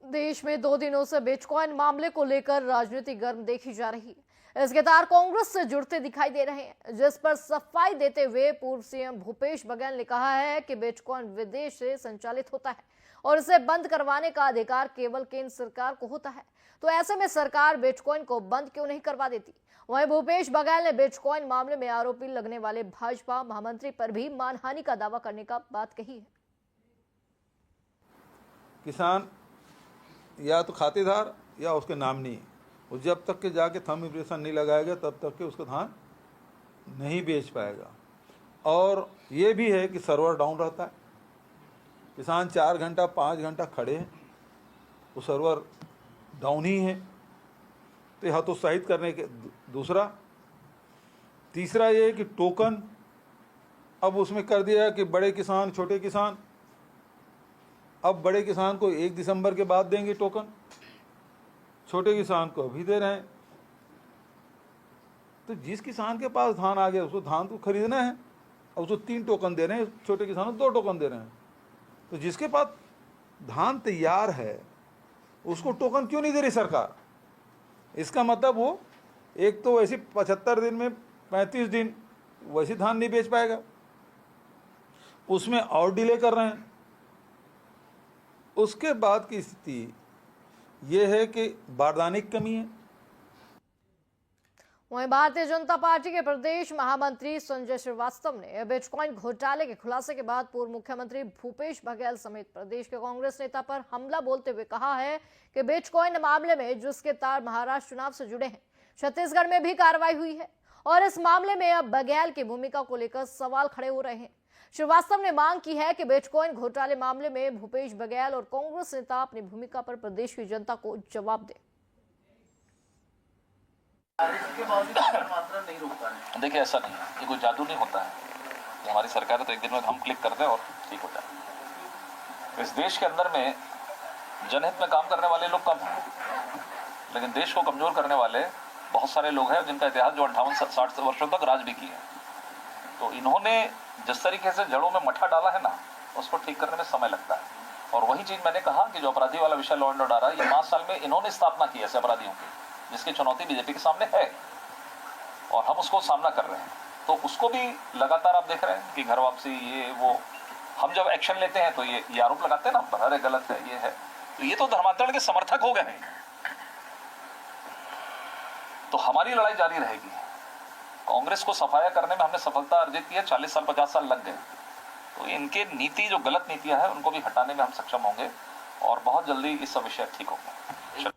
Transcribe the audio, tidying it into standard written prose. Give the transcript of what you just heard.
देश में 2 दिनों से बिटकॉइन मामले को लेकर राजनीति गर्म देखी जा रही है। इसके तार कांग्रेस से जुड़ते दिखाई दे रहे हैं, जिस पर सफाई देते हुए पूर्व सीएम भूपेश बघेल ने कहा है कि बिटकॉइन विदेश से संचालित होता है और इसे बंद करवाने का अधिकार केवल केंद्र सरकार को होता है। तो ऐसे में सरकार बिटकॉइन को बंद क्यों नहीं करवा देती। वहीं भूपेश बघेल ने बिटकॉइन मामले में आरोपी लगने वाले भाजपा महामंत्री पर भी मानहानि का दावा करने का बात कही है। किसान या तो खातेदार या उसके नामनी, और जब तक के जाके थंब इम्प्रेशन नहीं लगाएगा तब तक के उसका धान नहीं बेच पाएगा। और ये भी है कि सर्वर डाउन रहता है, किसान 4 घंटा 5 घंटा खड़े हैं, वो सर्वर डाउन ही है, तो यह हतोत्साहित करने के दूसरा। तीसरा ये कि टोकन अब उसमें कर दिया कि बड़े किसान छोटे किसान, अब बड़े किसान को 1 दिसंबर के बाद देंगे टोकन, छोटे किसान को अभी दे रहे हैं। तो जिस किसान के पास धान आ गया उसको धान तो खरीदना है, अब उसको 3 टोकन दे रहे हैं, छोटे किसानों को 2 टोकन दे रहे हैं। तो जिसके पास धान तैयार है उसको टोकन क्यों नहीं दे रही सरकार। इसका मतलब वो एक तो वैसे 75 दिन में 35 दिन वैसे धान नहीं बेच पाएगा, उसमें और डिले कर रहे हैं। उसके बाद की स्थिति यह है कि बारदाने की कमी है। वहीं भारतीय जनता पार्टी के प्रदेश महामंत्री संजय श्रीवास्तव ने बिटकॉइन घोटाले के खुलासे के बाद पूर्व मुख्यमंत्री भूपेश बघेल समेत प्रदेश के कांग्रेस नेता पर हमला बोलते हुए कहा है कि बिटकॉइन मामले में जिसके तार महाराष्ट्र चुनाव से जुड़े हैं, छत्तीसगढ़ में भी कार्रवाई हुई है और इस मामले में अब बघेल की भूमिका को लेकर सवाल खड़े हो रहे हैं। श्रीवास्तव ने मांग की है कि बिटकॉइन घोटाले मामले में भूपेश बघेल और कांग्रेस नेता अपनी भूमिका पर प्रदेश की जनता को जवाब दें। नहीं रोक पा रहे। देखिए ऐसा नहीं है, ये कोई जादू नहीं होता है। ये हमारी सरकार है तो एक दिन में हम क्लिक कर दें और ठीक हो जाए। इस देश के अंदर में जनहित में काम करने वाले लोग कम हैं, लेकिन देश को कमजोर करने वाले बहुत सारे लोग हैं जिनका इतिहास जो 58-60 वर्षों तक राज भी किया। तो इन्होंने जिस तरीके से जड़ों में मठा डाला है ना, उसको ठीक करने में समय लगता है। और वही चीज मैंने कहा कि जो अपराधी वाला विषय लॉ एंड ऑर्डर है, ये 5 साल में इन्होंने स्थापना की ऐसे अपराधियों की, जिसकी चुनौती बीजेपी के सामने है और हम उसको सामना कर रहे हैं। तो उसको भी लगातार आप देख रहे हैं कि घर वापसी ये वो, हम जब एक्शन लेते हैं तो ये आरोप लगाते हैं ना हम पर, अरे गलत है ये है। तो ये तो धर्मांतरण के समर्थक हो गए हैं। तो हमारी लड़ाई जारी रहेगी। कांग्रेस को सफाया करने में हमने सफलता अर्जित की है, 40 साल 50 साल लग गए। तो इनके नीति जो गलत नीतियां हैं उनको भी हटाने में हम सक्षम होंगे और बहुत जल्दी इस सब विषय ठीक होगा।